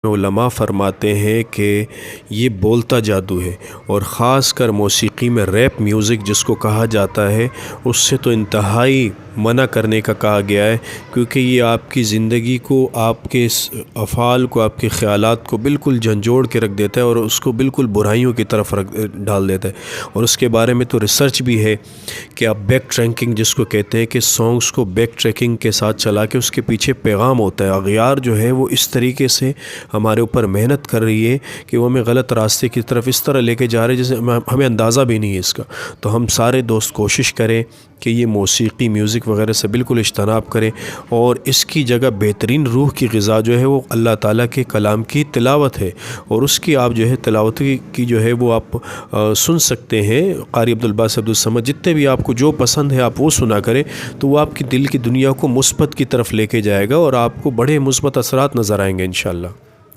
علماء فرماتے ہیں کہ یہ بولتا جادو ہے، اور خاص کر موسیقی میں ریپ میوزک جس کو کہا جاتا ہے، اس سے تو انتہائی منع کرنے کا کہا گیا ہے، کیونکہ یہ آپ کی زندگی کو، آپ کے افعال کو، آپ کے خیالات کو بالکل جھنجھوڑ کے رکھ دیتا ہے، اور اس کو بالکل برائیوں کی طرف ڈال دیتا ہے۔ اور اس کے بارے میں تو ریسرچ بھی ہے کہ آپ بیک ٹریکنگ جس کو کہتے ہیں، کہ سانگز کو بیک ٹریکنگ کے ساتھ چلا کے اس کے پیچھے پیغام ہوتا ہے، اغیار جو ہے وہ اس طریقے سے ہمارے اوپر محنت کر رہی ہے کہ وہ ہمیں غلط راستے کی طرف اس طرح لے کے جا رہے ہیں جیسے ہمیں اندازہ بھی نہیں ہے اس کا۔ تو ہم سارے دوست کوشش کریں کہ یہ موسیقی میوزک وغیرہ سے بالکل اجتناب کریں، اور اس کی جگہ بہترین روح کی غذا جو ہے وہ اللہ تعالیٰ کے کلام کی تلاوت ہے، اور اس کی آپ جو ہے تلاوت کی جو ہے وہ آپ سن سکتے ہیں۔ قاری عبدالباسط عبدالصمد جتنے بھی آپ کو جو پسند ہے آپ وہ سنا کریں، تو وہ آپ کی دل کی دنیا کو مثبت کی طرف لے کے جائے گا، اور آپ کو بڑے مثبت اثرات نظر آئیں گے انشاءاللہ۔